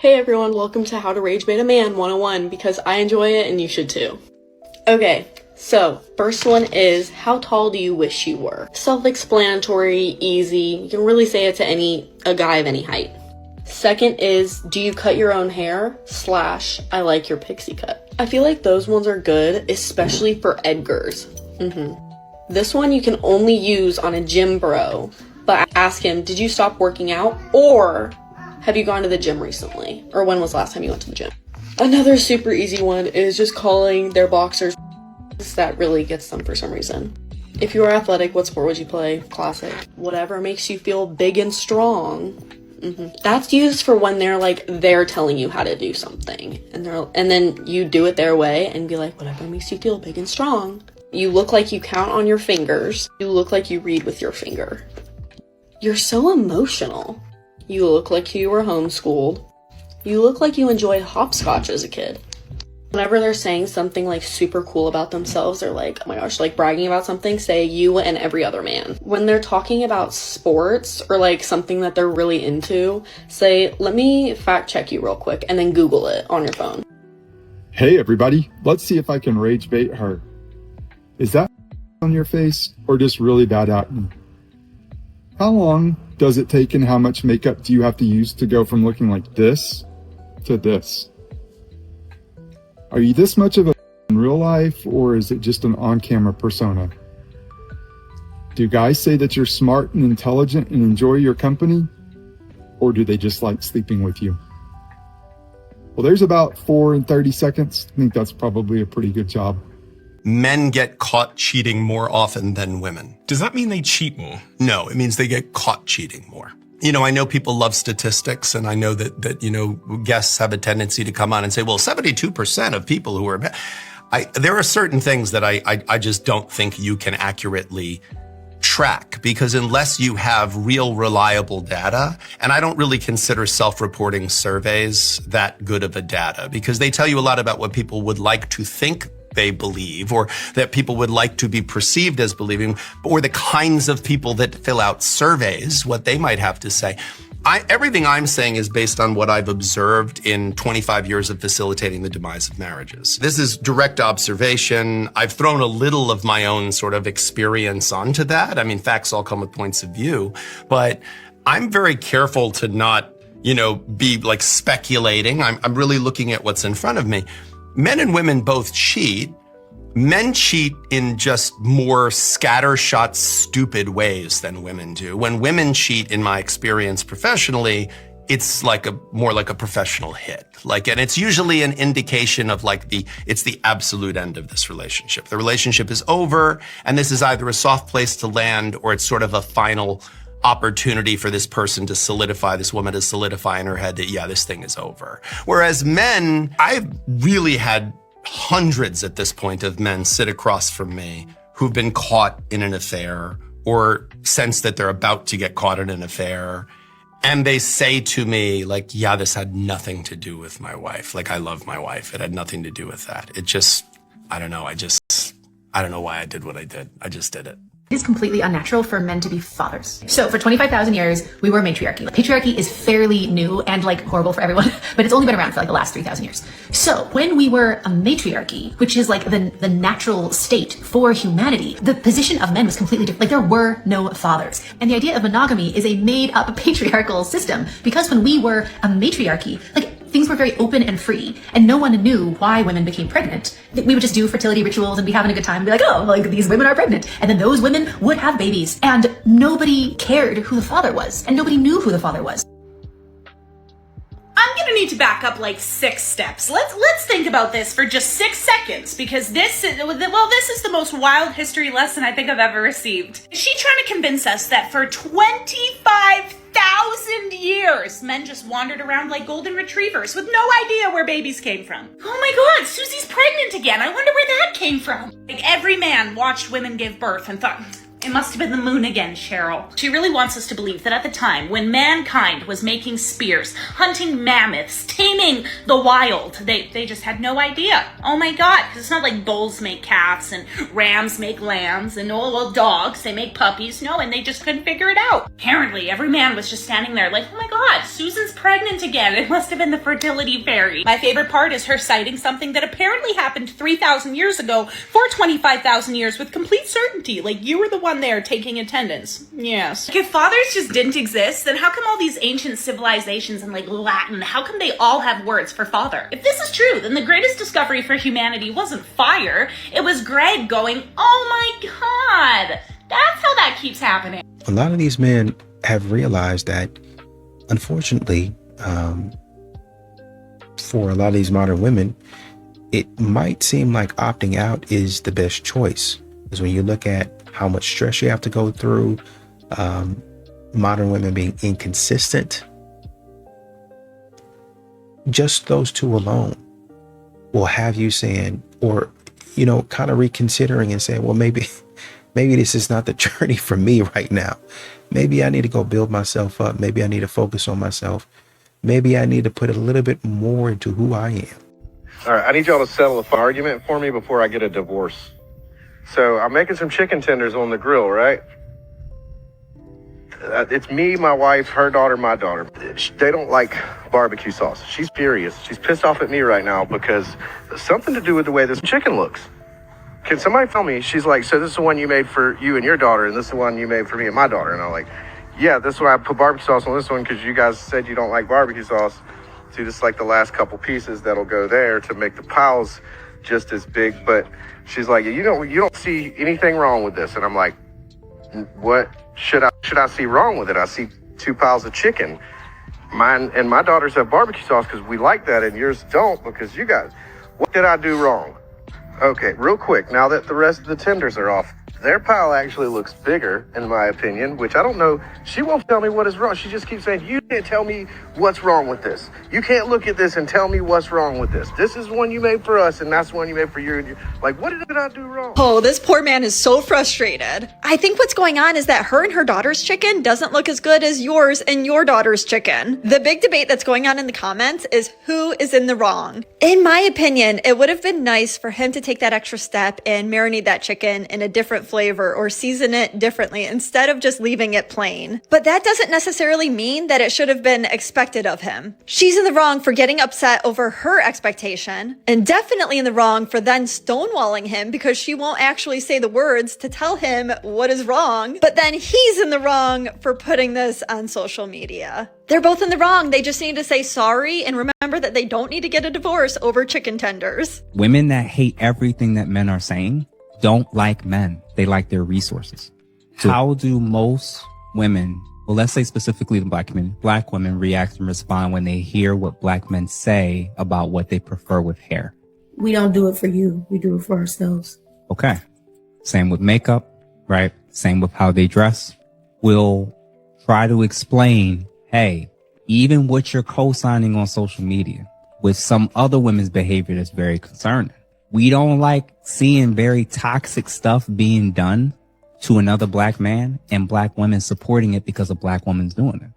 Hey everyone, welcome to How to Rage Bait a Man 101 because I enjoy it and you should too. Okay, so first one is, how tall do you wish you were? Self-explanatory, easy, you can really say it to a guy of any height. Second is, do you cut your own hair? / I like your pixie cut. I feel like those ones are good, especially for Edgar's. This one you can only use on a gym bro, but ask him, did you stop working out? Or have you gone to the gym recently? Or when was the last time you went to the gym? Another super easy one is just calling their boxers. That really gets them for some reason. If you were athletic, what sport would you play? Classic. Whatever makes you feel big and strong. That's used for when they're telling you how to do something. And then you do it their way and be like, whatever makes you feel big and strong. You look like you count on your fingers. You look like you read with your finger. You're so emotional. You look like you were homeschooled. You look like you enjoyed hopscotch as a kid. Whenever they're saying something like super cool about themselves, they're like, oh my gosh, like bragging about something, say you and every other man. When they're talking about sports or like something that they're really into, say, let me fact check you real quick and then Google it on your phone. Hey everybody, let's see if I can rage bait her. Is that on your face or just really bad acne? How long does it take and how much makeup do you have to use to go from looking like this to this? Are you this much of a in real life or is it just an on-camera persona? Do guys say that you're smart and intelligent and enjoy your company? Or do they just like sleeping with you? Well, there's about 4 and 30 seconds. I think that's probably a pretty good job. Men get caught cheating more often than women. Does that mean they cheat more? No, it means they get caught cheating more. You know, I know people love statistics, and I know that guests have a tendency to come on and say, well, 72% of people who are... there are certain things that I just don't think you can accurately track, because unless you have real reliable data, and I don't really consider self-reporting surveys that good of a data, because they tell you a lot about what people would like to think they believe, or that people would like to be perceived as believing, or the kinds of people that fill out surveys, what they might have to say. Everything I'm saying is based on what I've observed in 25 years of facilitating the demise of marriages. This is direct observation. I've thrown a little of my own sort of experience onto that. I mean, facts all come with points of view, but I'm very careful to not, be like speculating. I'm really looking at what's in front of me. Men and women both cheat. Men cheat in just more scattershot, stupid ways than women do. When women cheat, in my experience professionally, it's more like a professional hit. And it's usually an indication of it's the absolute end of this relationship. The relationship is over, and this is either a soft place to land or it's sort of a final opportunity for this person to solidify, this woman to solidify in her head that, yeah, this thing is over. Whereas men, I've really had hundreds at this point of men sit across from me who've been caught in an affair or sense that they're about to get caught in an affair. And they say to me, yeah, this had nothing to do with my wife. I love my wife. It had nothing to do with that. It just, I don't know. I don't know why I did what I did. I just did it. It is completely unnatural for men to be fathers. So for 25,000 years, we were matriarchy. Patriarchy is fairly new and horrible for everyone, but it's only been around for the last 3,000 years. So when we were a matriarchy, which is the natural state for humanity, the position of men was completely different. There were no fathers. And the idea of monogamy is a made up patriarchal system, because when we were a matriarchy, things were very open and free, and no one knew why women became pregnant. We would just do fertility rituals and be having a good time and be like, oh, these women are pregnant. And then those women would have babies, and nobody cared who the father was, and nobody knew who the father was. I'm gonna need to back up 6 steps. Let's think about this for just 6 seconds, because this is the most wild history lesson I think I've ever received. Is she trying to convince us that for 25,000 years, men just wandered around like golden retrievers with no idea where babies came from? Oh my God, Susie's pregnant again. I wonder where that came from. Every man watched women give birth and thought, It must have been the moon again, Cheryl. She really wants us to believe that at the time when mankind was making spears, hunting mammoths, taming the wild, they just had no idea. Oh my God, because it's not like bulls make calves and rams make lambs and dogs, they make puppies. No, and they just couldn't figure it out. Apparently, every man was just standing there like, oh my God, Susan's pregnant again. It must have been the fertility fairy. My favorite part is her citing something that apparently happened 3,000 years ago for 25,000 years with complete certainty. Like, you were the one there taking attendance. Yes. Like, if fathers just didn't exist, then how come all these ancient civilizations in like Latin, how come they all have words for father? If this is true, then the greatest discovery for humanity wasn't fire. It was Greg going, oh my God, that's how that keeps happening. A lot of these men have realized that, unfortunately, for a lot of these modern women, it might seem like opting out is the best choice. Because when you look at how much stress you have to go through, modern women being inconsistent, just those two alone will have you saying, or, you know, kind of reconsidering and saying, well, maybe this is not the journey for me right now. Maybe I need to go build myself up. Maybe I need to focus on myself. Maybe I need to put a little bit more into who I am. All right, I need y'all to settle an argument for me before I get a divorce. So I'm making some chicken tenders on the grill, right? It's me, my wife, her daughter, my daughter. They don't like barbecue sauce. She's furious. She's pissed off at me right now because something to do with the way this chicken looks. Can somebody tell me? She's like, so this is the one you made for you and your daughter, and this is the one you made for me and my daughter. And I'm like, yeah, this is why I put barbecue sauce on this one, because you guys said you don't like barbecue sauce. See, this is like the last couple pieces that'll go there to make the piles just as big. But she's like, you don't see anything wrong with this. And I'm like, what should I see wrong with it? I see 2 piles of chicken. Mine and my daughters have barbecue sauce because we like that, and yours don't because you guys. What did I do wrong? Okay, real quick, now that the rest of the tenders are off, their pile actually looks bigger, in my opinion, which I don't know. She won't tell me what is wrong. She just keeps saying, you can't tell me what's wrong with this. You can't look at this and tell me what's wrong with this. This is one you made for us, and that's the one you made for you. And you. Like, what did I do wrong? Oh, this poor man is so frustrated. I think what's going on is that her and her daughter's chicken doesn't look as good as yours and your daughter's chicken. The big debate that's going on in the comments is who is in the wrong. In my opinion, it would have been nice for him to take that extra step and marinate that chicken in a different flavor or season it differently instead of just leaving it plain. But that doesn't necessarily mean that it should have been expected of him. She's in the wrong for getting upset over her expectation, and definitely in the wrong for then stonewalling him because she won't actually say the words to tell him what is wrong. But then he's in the wrong for putting this on social media. They're both in the wrong. They just need to say sorry and remember that they don't need to get a divorce over chicken tenders. Women that hate everything that men are saying don't like men. They like their resources. How do most women, well, let's say specifically the black women react and respond when they hear what black men say about what they prefer with hair? We don't do it for you. We do it for ourselves. Okay. Same with makeup, right? Same with how they dress. We'll try to explain, hey, even what you're co-signing on social media with some other women's behavior that's very concerning. We don't like seeing very toxic stuff being done to another black man and black women supporting it because a black woman's doing it.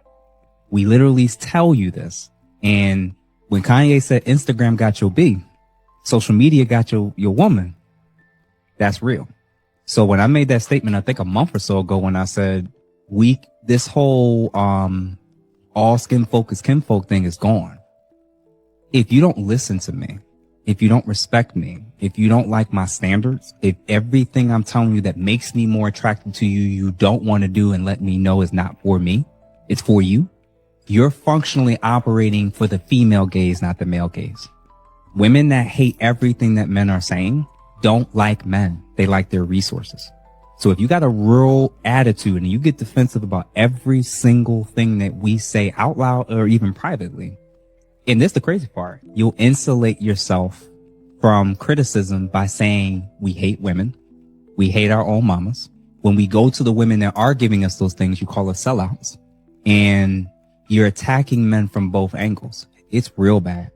We literally tell you this. And when Kanye said Instagram got your B, social media got your woman, that's real. So when I made that statement, I think a month or so ago, when I said this whole all skin focused kinfolk thing is gone. If you don't listen to me, if you don't respect me, if you don't like my standards, if everything I'm telling you that makes me more attractive to you, you don't want to do and let me know is not for me, it's for you, you're functionally operating for the female gaze, not the male gaze. Women that hate everything that men are saying don't like men. They like their resources. So if you got a real attitude and you get defensive about every single thing that we say out loud or even privately, and this is the crazy part, you'll insulate yourself from criticism by saying we hate women. We hate our own mamas. When we go to the women that are giving us those things, you call us sellouts. And you're attacking men from both angles. It's real bad.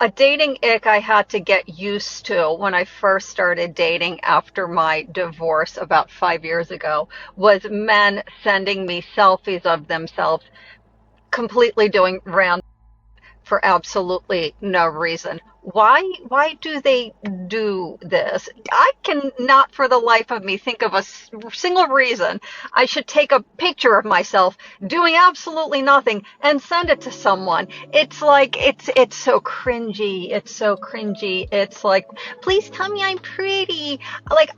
A dating ick I had to get used to when I first started dating after my divorce about 5 years ago was men sending me selfies of themselves completely doing random for absolutely no reason. Why do they do this? I can not for the life of me think of a single reason I should take a picture of myself doing absolutely nothing and send it to someone. It's like it's so cringy. It's so cringy. It's like, please tell me I'm pretty. Like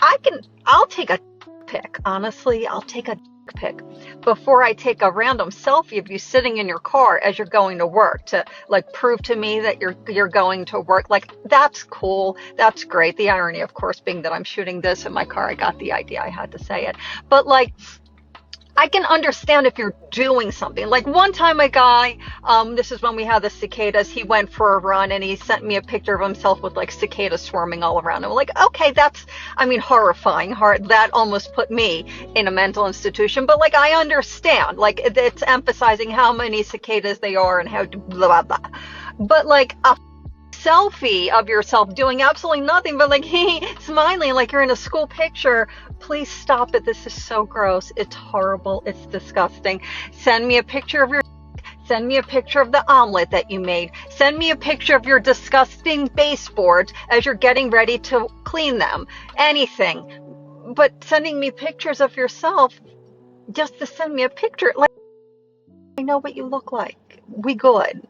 I'll take a pic. Honestly, I'll take a pic before I take a random selfie of you sitting in your car as you're going to work to like prove to me that you're going to work. Like, that's cool. That's great. The irony, of course, being that I'm shooting this in my car. I got the idea. I had to say it. But like, I can understand if you're doing something. Like one time a guy, this is when we had the cicadas, he went for a run and he sent me a picture of himself with like cicadas swarming all around him. Like, okay, that's, I mean, horrifying. That almost put me in a mental institution. But like, I understand. Like, it's emphasizing how many cicadas they are and how blah, blah, blah. But like a selfie of yourself doing absolutely nothing but like smiling like you're in a school picture. Please stop it. This is so gross. It's horrible. It's disgusting. Send me a picture of your send me a picture of the omelet that you made. Send me a picture of your disgusting baseboards as you're getting ready to clean them. Anything. But sending me pictures of yourself just to send me a picture, like, I know what you look like. We good.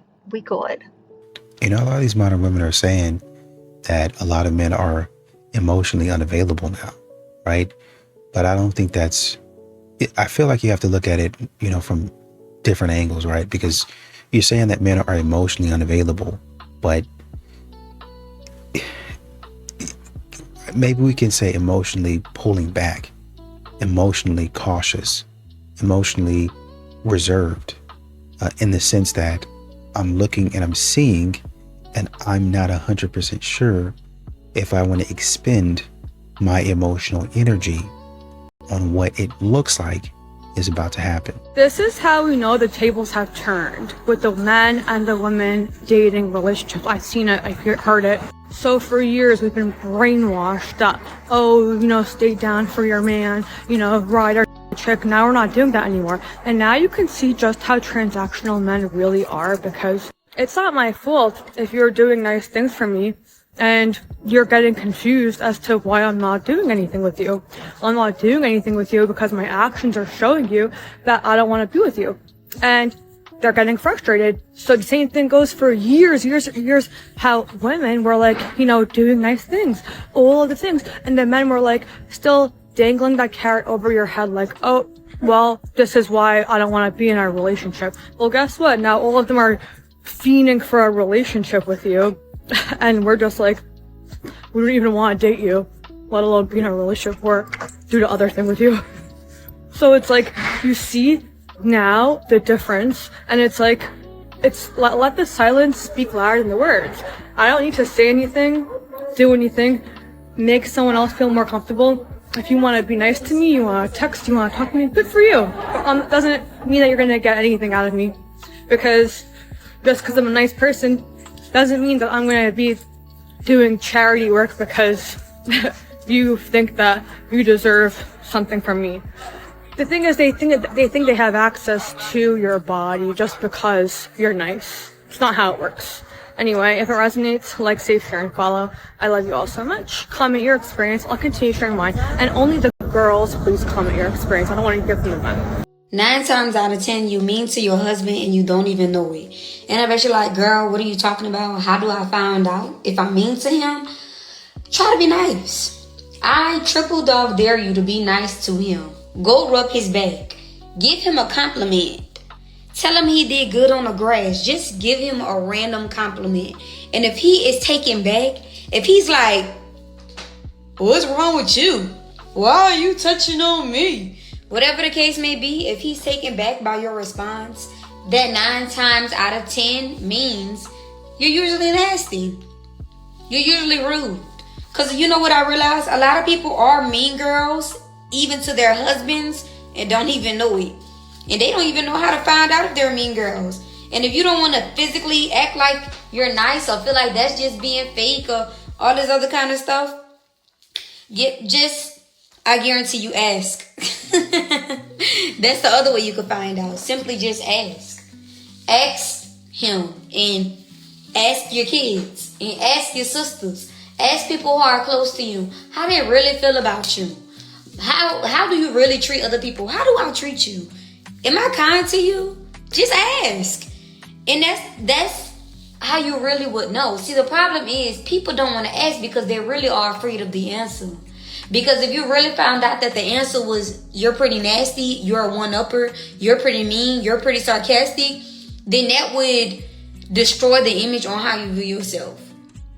You know, a lot of these modern women are saying that a lot of men are emotionally unavailable now, right? But I don't think that's, I feel like you have to look at it, you know, from different angles, right? Because you're saying that men are emotionally unavailable, but maybe we can say emotionally pulling back, emotionally cautious, emotionally reserved, in the sense that I'm looking and I'm seeing, and I'm not 100% sure if I want to expend my emotional energy on what it looks like is about to happen. This is how we know the tables have turned with the men and the women dating relationships. I've seen it, I've heard it. So for years we've been brainwashed that, oh, you know, stay down for your man, you know, ride our chick. Now we're not doing that anymore. And now you can see just how transactional men really are, because it's not my fault if you're doing nice things for me and you're getting confused as to why I'm not doing anything with you. I'm not doing anything with you because my actions are showing you that I don't want to be with you. And they're getting frustrated. So the same thing goes for years, how women were like, you know, doing nice things, all of the things. And the men were like still dangling that carrot over your head like, oh, well, this is why I don't want to be in our relationship. Well, guess what? Now all of them are fiending for a relationship with you. And we're just like, we don't even want to date you, let alone be in a relationship or do the other thing with you. So it's like, you see now the difference, and it's like, it's let the silence speak louder than the words. I don't need to say anything, do anything, make someone else feel more comfortable. If you want to be nice to me, you want to text, you want to talk to me, good for you. Doesn't mean that you're going to get anything out of me, because just because I'm a nice person doesn't mean that I'm going to be doing charity work because you think that you deserve something from me. The thing is, they think they have access to your body just because you're nice. It's not how it works. Anyway, if it resonates, like, save, share, and follow. I love you all so much. Comment your experience. I'll continue sharing mine. And only the girls, please comment your experience. I don't want to hear from the men. 9 times out of 10, you mean to your husband and you don't even know it. And I bet you're like, girl, what are you talking about? How do I find out if I'm mean to him? Try to be nice. I triple dog dare you to be nice to him. Go rub his back. Give him a compliment. Tell him he did good on the grass. Just give him a random compliment. And if he is taken back, if he's like, what's wrong with you? Why are you touching on me? Whatever the case may be, if he's taken back by your response, that 9 times out of 10 means you're usually nasty. You're usually rude. Because you know what I realized? A lot of people are mean girls, even to their husbands, and don't even know it. And they don't even know how to find out if they're mean girls. And if you don't want to physically act like you're nice or feel like that's just being fake or all this other kind of stuff, I guarantee you ask. That's the other way you can find out. Simply just ask. Ask him and ask your kids and ask your sisters. Ask people who are close to you how they really feel about you. How do you really treat other people? How do I treat you? Am I kind to you? Just ask. And that's how you really would know. See, the problem is people don't want to ask because they really are afraid of the answer. Because if you really found out that the answer was you're pretty nasty, you're a one-upper, you're pretty mean, you're pretty sarcastic, then that would destroy the image on how you view yourself.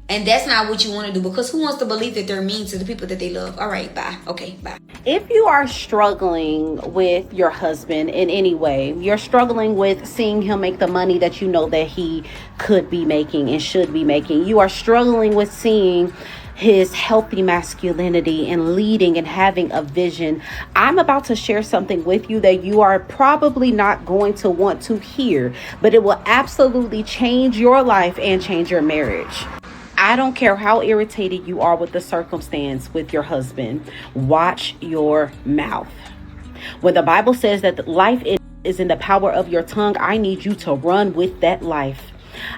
And that's not what you want to do, because who wants to believe that they're mean to the people that they love? All right, bye. Okay, bye. If you are struggling with your husband in any way, you're struggling with seeing him make the money that you know that he could be making and should be making, you are struggling with seeing his healthy masculinity and leading and having a vision, I'm about to share something with you that you are probably not going to want to hear, but it will absolutely change your life and change your marriage. I don't care how irritated you are with the circumstance with your husband. Watch your mouth. When the Bible says that life is in the power of your tongue, I need you to run with that life.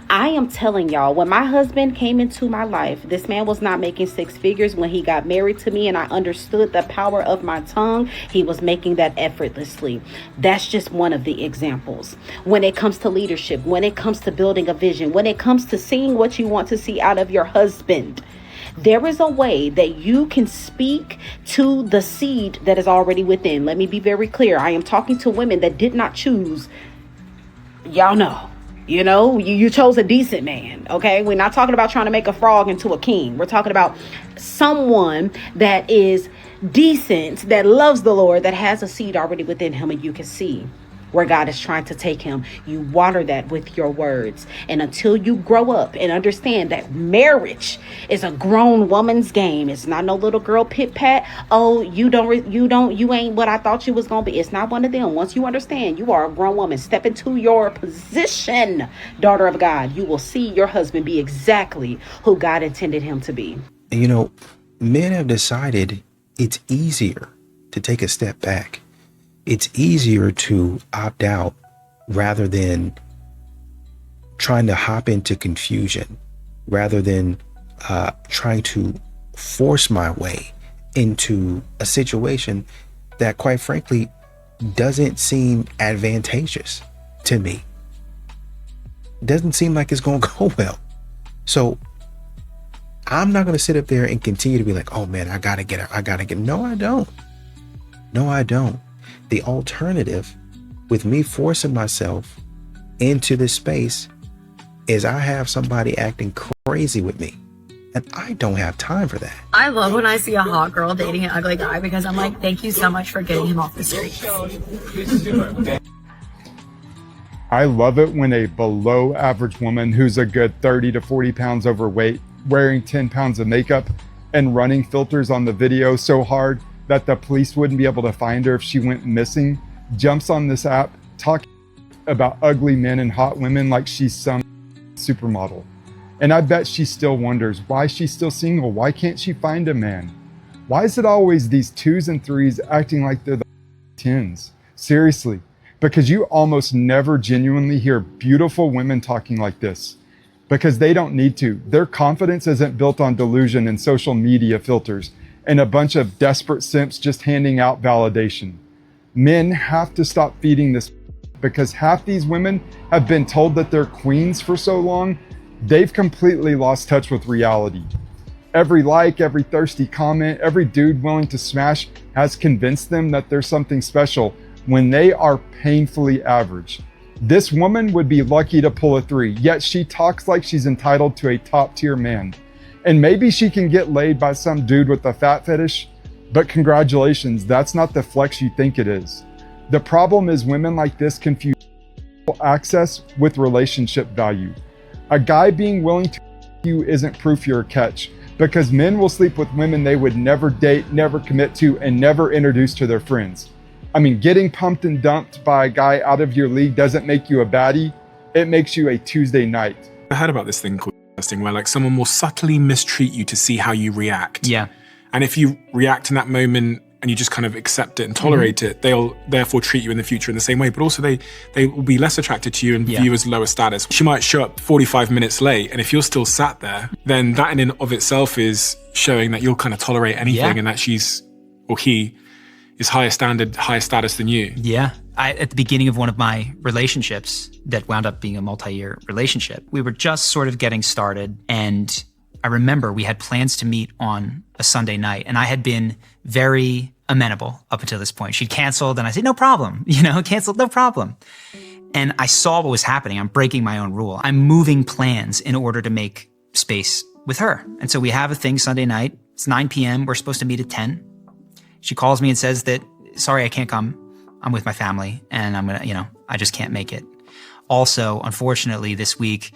I am telling y'all, when my husband came into my life, this man was not making six figures when he got married to me, and I understood the power of my tongue. He was making that effortlessly. That's just one of the examples. When it comes to leadership, when it comes to building a vision, when it comes to seeing what you want to see out of your husband, there is a way that you can speak to the seed that is already within. Let me be very clear. I am talking to women that did not choose. Y'all know. You know, you chose a decent man, okay? We're not talking about trying to make a frog into a king. We're talking about someone that is decent, that loves the Lord, that has a seed already within him, and you can see where God is trying to take him. You water that with your words. And until you grow up and understand that marriage is a grown woman's game, it's not no little girl pit pat. Oh, you ain't what I thought you was gonna be. It's not one of them. Once you understand you are a grown woman, step into your position, daughter of God, you will see your husband be exactly who God intended him to be. You know, men have decided it's easier to take a step back. It's easier to opt out rather than trying to hop into confusion, rather than trying to force my way into a situation that, quite frankly, doesn't seem advantageous to me. Doesn't seem like it's going to go well. So I'm not going to sit up there and continue to be like, oh man, I got to get her. No, I don't. The alternative with me forcing myself into this space is I have somebody acting crazy with me, and I don't have time for that. I love when I see a hot girl dating an ugly guy, because I'm like, thank you so much for getting him off the streets. I love it when a below average woman who's a good 30 to 40 pounds overweight, wearing 10 pounds of makeup and running filters on the video so hard that the police wouldn't be able to find her if she went missing, jumps on this app talking about ugly men and hot women like she's some supermodel. And I bet she still wonders why she's still single. Why can't she find a man? Why is it always these 2s and 3s acting like they're the 10s? Seriously, because you almost never genuinely hear beautiful women talking like this, because they don't need to. Their confidence isn't built on delusion and social media filters and a bunch of desperate simps just handing out validation. Men have to stop feeding this, because half these women have been told that they're queens for so long, they've completely lost touch with reality. Every like, every thirsty comment, every dude willing to smash has convinced them that there's something special when they are painfully average. This woman would be lucky to pull a 3, yet she talks like she's entitled to a top tier man. And maybe she can get laid by some dude with a fat fetish, but congratulations, that's not the flex you think it is. The problem is women like this confuse access with relationship value. A guy being willing to you isn't proof you're a catch, because men will sleep with women they would never date, never commit to, and never introduce to their friends. I mean, getting pumped and dumped by a guy out of your league doesn't make you a baddie. it makes you a Tuesday night. I heard about this thing called testing where like someone will subtly mistreat you to see how you react. Yeah. And if you react in that moment and you just kind of accept it and tolerate it, they'll therefore treat you in the future in the same way. But also they will be less attracted to you and view you as lower status. She might show up 45 minutes late, and if you're still sat there, then that in and of itself is showing that you'll kind of tolerate anything and that she's, or he, is higher standard, higher status than you. Yeah. At the beginning of one of my relationships that wound up being a multi-year relationship, we were just sort of getting started, and I remember we had plans to meet on a Sunday night, and I had been very amenable up until this point. She'd canceled, and I said, no problem, canceled, no problem. And I saw what was happening. I'm breaking my own rule. I'm moving plans in order to make space with her. And so we have a thing Sunday night. It's 9 p.m. We're supposed to meet at 10. She calls me and says that, sorry, I can't come. I'm with my family, and I'm gonna, I just can't make it. Also, unfortunately, this week,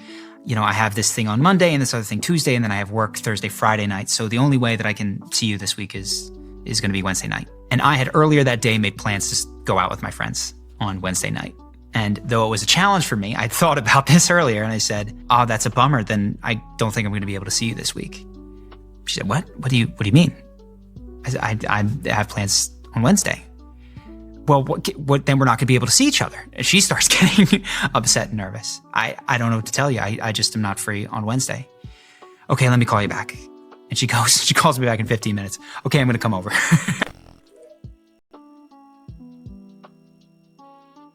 I have this thing on Monday and this other thing Tuesday, and then I have work Thursday, Friday night. So the only way that I can see you this week is going to be Wednesday night. And I had earlier that day made plans to go out with my friends on Wednesday night. And though it was a challenge for me, I'd thought about this earlier, and I said, oh, that's a bummer. Then I don't think I'm going to be able to see you this week. She said, what? What do you mean? I said, I have plans on Wednesday. Well, what? Then we're not going to be able to see each other. And she starts getting upset and nervous. I don't know what to tell you. I just am not free on Wednesday. Okay, let me call you back. And she calls me back in 15 minutes. Okay, I'm going to come over.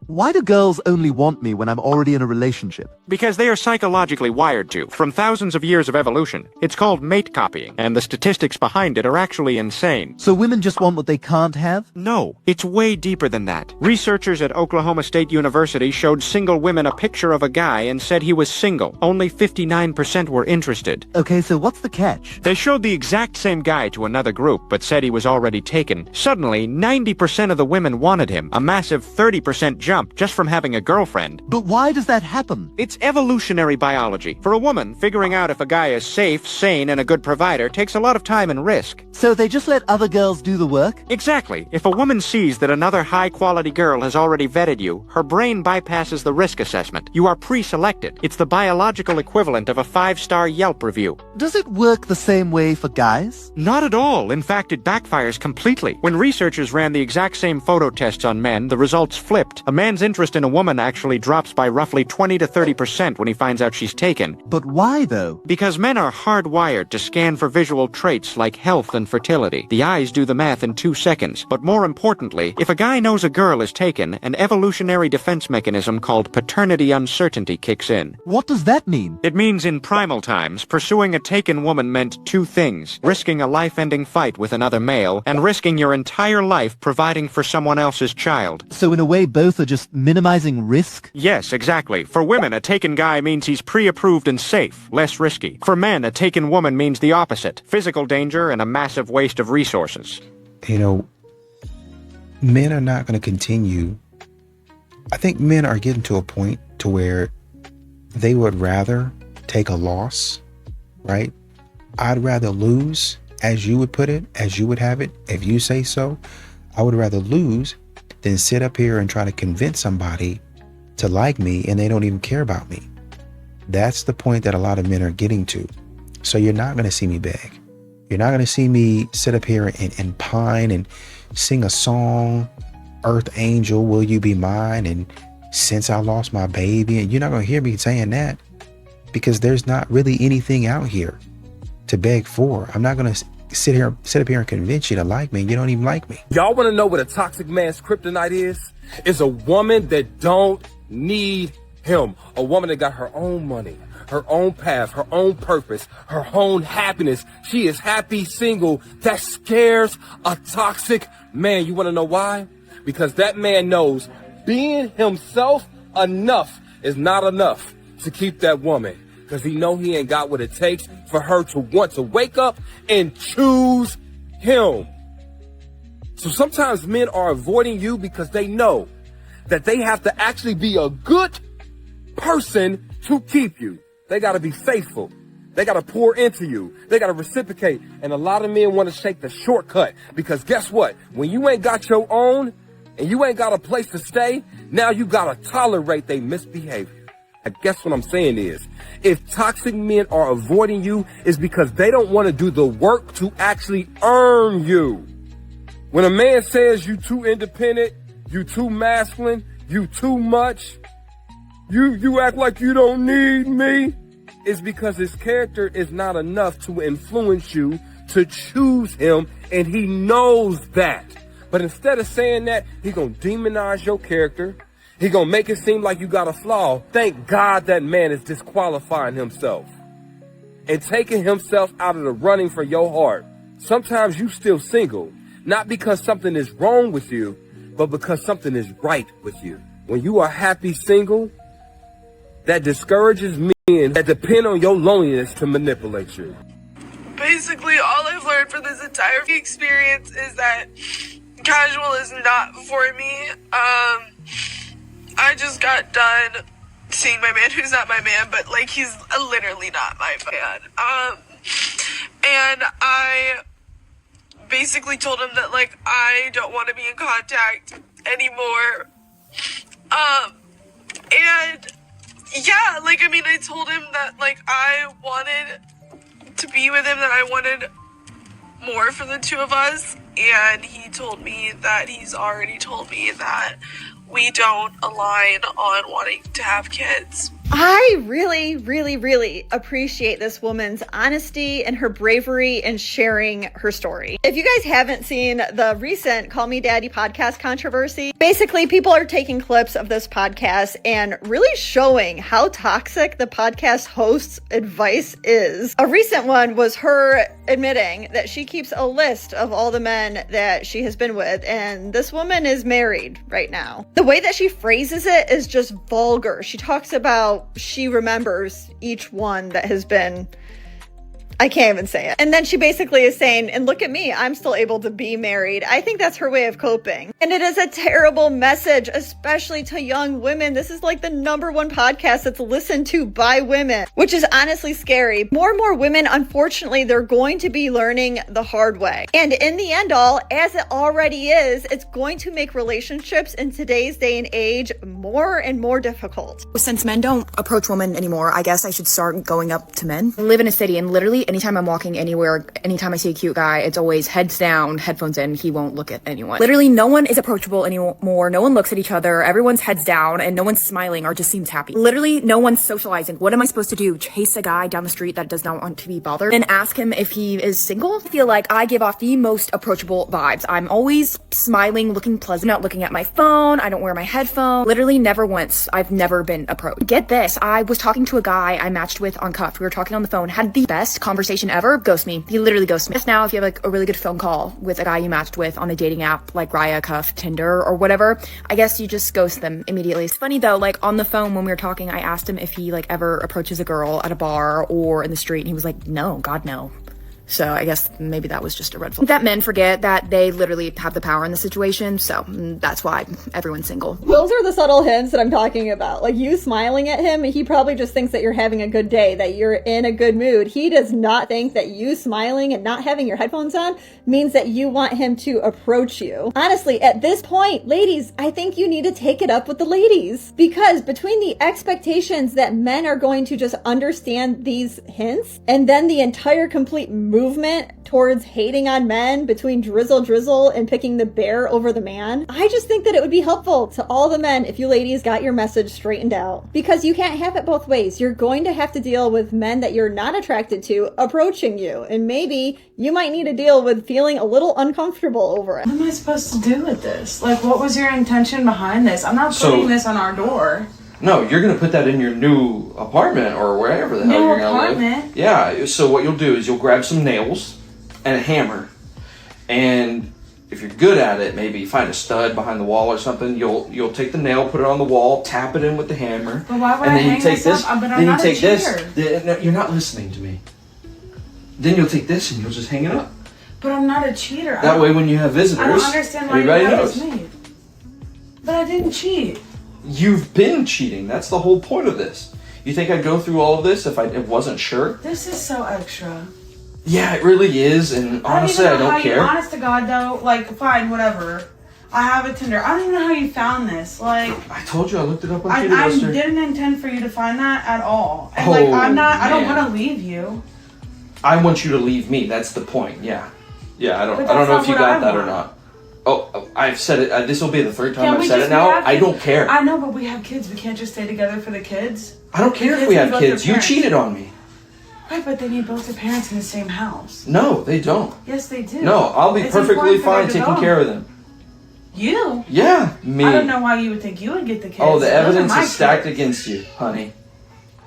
Why do girls only want me when I'm already in a relationship? Because they are psychologically wired to, from thousands of years of evolution. It's called mate copying, and the statistics behind it are actually insane. So women just want what they can't have? No, it's way deeper than that. Researchers at Oklahoma State University showed single women a picture of a guy and said he was single. Only 59% were interested. Okay, so what's the catch? They showed the exact same guy to another group, but said he was already taken. Suddenly, 90% of the women wanted him, a massive 30% jump just from having a girlfriend. But why does that happen? It's evolutionary biology. For a woman, figuring out if a guy is safe, sane, and a good provider takes a lot of time and risk. So they just let other girls do the work? Exactly. If a woman sees that another high-quality girl has already vetted you, her brain bypasses the risk assessment. You are pre-selected. It's the biological equivalent of a 5-star Yelp review. Does it work the same way for guys? Not at all. In fact, it backfires completely. When researchers ran the exact same photo tests on men, the results flipped. A man's interest in a woman actually drops by roughly 20 to 30% when he finds out she's taken. But why, though? Because men are hardwired to scan for visual traits like health and fertility. The eyes do the math in 2 seconds. But more importantly, if a guy knows a girl is taken, an evolutionary defense mechanism called paternity uncertainty kicks in. What does that mean? It means in primal times, pursuing a taken woman meant 2 things: risking a life-ending fight with another male, and risking your entire life providing for someone else's child. So in a way, both are just minimizing risk? Yes, exactly. For women, a taken guy means he's pre-approved and safe, less risky. For men, a taken woman means the opposite: physical danger and a massive waste of resources. Men are not going to continue. I think men are getting to a point to where they would rather take a loss, right? I'd rather lose, as you would put it, as you would have it, if you say so. I would rather lose than sit up here and try to convince somebody to like me and they don't even care about me. That's the point that a lot of men are getting to. So you're not going to see me beg. You're not going to see me sit up here and pine and sing a song, Earth Angel, Will You Be Mine? And since I lost my baby, and you're not going to hear me saying that because there's not really anything out here to beg for. I'm not going to sit up here and convince you to like me and you don't even like me. Y'all want to know what a toxic man's kryptonite is? It's a woman that don't need him. A woman that got her own money, her own path, her own purpose, her own happiness. She is happy, single. That scares a toxic man. You want to know why? Because that man knows being himself enough is not enough to keep that woman. Because he know he ain't got what it takes for her to want to wake up and choose him. So sometimes men are avoiding you because they know that they have to actually be a good person to keep you. They got to be faithful. They got to pour into you. They got to reciprocate. And a lot of men want to take the shortcut because guess what? When you ain't got your own and you ain't got a place to stay, now you got to tolerate their misbehavior. I guess what I'm saying is, if toxic men are avoiding you, it's because they don't want to do the work to actually earn you. When a man says you too independent, you too masculine, you too much, you act like you don't need me, it's because his character is not enough to influence you to choose him, and he knows that. But instead of saying that, he gonna demonize your character. He gonna make it seem like you got a flaw. Thank God that man is disqualifying himself and taking himself out of the running for your heart. Sometimes you still single, not because something is wrong with you, but because something is right with you. When you are happy single, that discourages men that depend on your loneliness to manipulate you. Basically, all I've learned from this entire experience is that casual is not for me. I just got done seeing my man who's not my man, but like he's literally not my man. And I basically told him that like I don't want to be in contact anymore. And yeah, like I mean I told him that like I wanted to be with him, that I wanted more for the two of us, and he told me that he's already told me that we don't align on wanting to have kids. I really, really, really appreciate this woman's honesty and her bravery in sharing her story. If you guys haven't seen the recent Call Me Daddy podcast controversy, basically people are taking clips of this podcast and really showing how toxic the podcast host's advice is. A recent one was her admitting that she keeps a list of all the men that she has been with, and this woman is married right now. The way that she phrases it is just vulgar. She talks about she remembers each one that has been, I can't even say it. And then she basically is saying, and look at me, I'm still able to be married. I think that's her way of coping. And it is a terrible message, especially to young women. This is like the #1 podcast that's listened to by women, which is honestly scary. More and more women, unfortunately, they're going to be learning the hard way. And in the end all, as it already is, it's going to make relationships in today's day and age more and more difficult. Since men don't approach women anymore, I guess I should start going up to men. I live in a city, and literally anytime I'm walking anywhere, anytime I see a cute guy, it's always heads down, headphones in, he won't look at anyone. Literally no one is approachable anymore, no one looks at each other, everyone's heads down, and no one's smiling or just seems happy. Literally no one's socializing. What am I supposed to do? Chase a guy down the street that does not want to be bothered and ask him if he is single? I feel like I give off the most approachable vibes. I'm always smiling, looking pleasant, not looking at my phone, I don't wear my headphones. Literally never once, I've never been approached. Get this, I was talking to a guy I matched with on Cuff. We were talking on the phone, had the best conversation ever, ghost me. He literally ghosted me. Just now, if you have like a really good phone call with a guy you matched with on a dating app like Raya, Cuff, Tinder, or whatever, I guess you just ghost them immediately. It's funny though, like on the phone when we were talking, I asked him if he like ever approaches a girl at a bar or in the street, and he was like, no, God, no. So I guess maybe that was just a red flag. That men forget that they literally have the power in the situation, so that's why everyone's single. Those are the subtle hints that I'm talking about. Like you smiling at him, he probably just thinks that you're having a good day, that you're in a good mood. He does not think that you smiling and not having your headphones on means that you want him to approach you. Honestly, at this point, ladies, I think you need to take it up with the ladies, because between the expectations that men are going to just understand these hints and then the entire complete movement towards hating on men between drizzle and picking the bear over the man, I just think that it would be helpful to all the men if you ladies got your message straightened out, because you can't have it both ways. You're going to have to deal with men that you're not attracted to approaching you, and maybe you might need to deal with feeling a little uncomfortable over it. What am I supposed to do with this? Like, what was your intention behind this? I'm not putting this on our door. No, you're going to put that in your new apartment or wherever the hell you're going to live. Yeah, so what you'll do is you'll grab some nails and a hammer, and if you're good at it, maybe find a stud behind the wall or something. You'll take the nail, put it on the wall, tap it in with the hammer. But why would and I then hang you take this this, up? But I'm then not you a take this. cheater. No, you're not listening to me. Then you'll take this and you'll just hang it up. But I'm not a cheater. That way when you have visitors, I don't understand why you everybody have knows. this made. But I didn't cheat. You've been cheating. That's the whole point of this. You think I'd go through all of this if I wasn't sure? This is so extra. Yeah, it really is, and honestly, I don't care. Honest to God, though, like, fine, whatever. I have a Tinder. I don't even know how you found this. Like, I told you I looked it up on I Buster. didn't intend for you to find that at all. And like, I don't want to leave you. I want you to leave me. That's the point. Yeah. I don't But that's know not if you what got I that or want. not. Oh, I've said it. This will be the third time Can't I've we said just- it now. we have I kids? don't care. I know, but we have kids. We can't just stay together for the kids. I don't care The if we kids have need both their kids. You parents. cheated on me. Right, but they need both their parents in the same house. No, they don't. Yes, they do. No, I'll be It's perfectly important for fine their taking care of them. You? Yeah, me. I don't know why you would think you would get the kids. Oh, the Those are evidence my is stacked kids. against you, honey.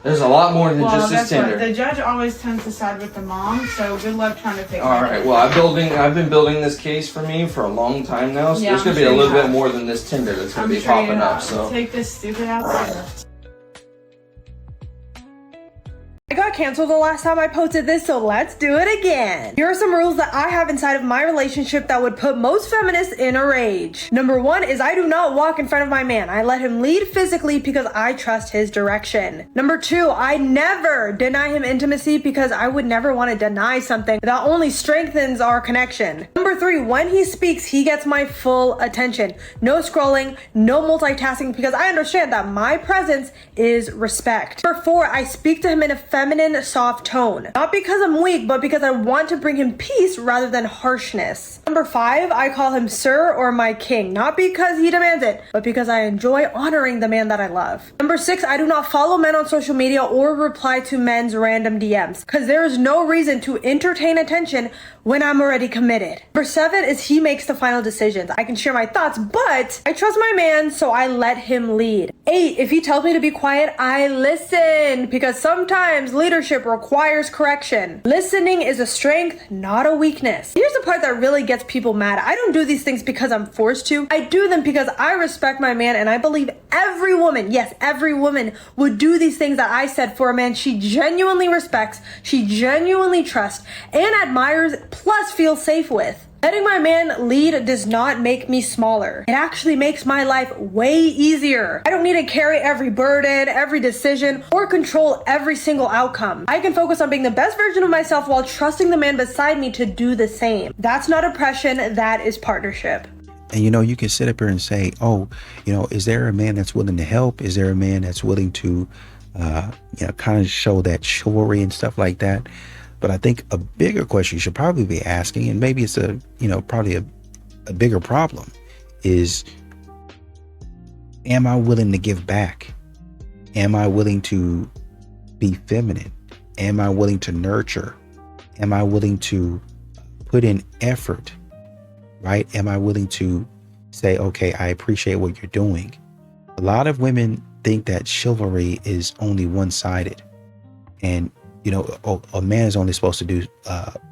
There's a lot more than Well, just this guess what? Tinder. The judge always tends to side with the mom, so good luck trying to take All right. Well, I've been building this case for me for a long time now. So Yeah, there's I'm gonna be sure a you you little bit have. more than this Tinder that's gonna I'm be sure you popping up. have. So Take this stupid out later. I got canceled the last time I posted this, so let's do it again. Here are some rules that I have inside of my relationship that would put most feminists in a rage. Number 1 is I do not walk in front of my man. I let him lead physically because I trust his direction. Number 2, I never deny him intimacy because I would never want to deny something that only strengthens our connection. Number 3, when he speaks, he gets my full attention. No scrolling, no multitasking, because I understand that my presence is respect. Number 4, I speak to him in a feminine, soft tone. Not because I'm weak, but because I want to bring him peace rather than harshness. Number 5, I call him sir or my king. Not because he demands it, but because I enjoy honoring the man that I love. Number 6, I do not follow men on social media or reply to men's random DMs, because there is no reason to entertain attention when I'm already committed. Number 7 is he makes the final decisions. I can share my thoughts, but I trust my man, so I let him lead. 8, if he tells me to be quiet, I listen, because sometimes leadership requires correction. Listening is a strength, not a weakness. Here's the part that really gets people mad. I don't do these things because I'm forced to. I do them because I respect my man, and I believe every woman, yes, every woman would do these things that I said for a man she genuinely respects, she genuinely trusts, and admires, plus feels safe with. Letting my man lead does not make me smaller. It actually makes my life way easier. I don't need to carry every burden, every decision, or control every single outcome. I can focus on being the best version of myself while trusting the man beside me to do the same. That's not oppression, that is partnership. And you can sit up here and say, oh, is there a man that's willing to help? Is there a man that's willing to, kind of show that chivalry and stuff like that? But I think a bigger question you should probably be asking, and maybe it's probably a bigger problem, is, am I willing to give back? Am I willing to be feminine? Am I willing to nurture? Am I willing to put in effort? Right? Am I willing to say, okay, I appreciate what you're doing? A lot of women think that chivalry is only one-sided. And a man is only supposed to do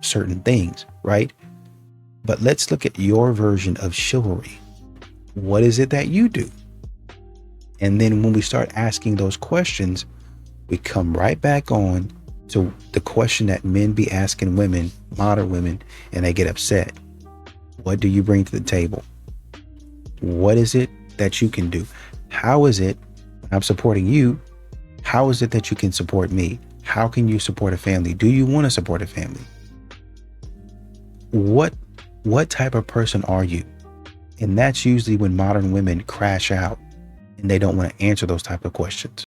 certain things, right? But let's look at your version of chivalry. What is it that you do? And then when we start asking those questions, we come right back on to the question that men be asking women, modern women, and they get upset. What do you bring to the table? What is it that you can do? How is it when I'm supporting you? How is it that you can support me? How can you support a family? Do you want to support a family? What type of person are you? And that's usually when modern women crash out and they don't want to answer those type of questions.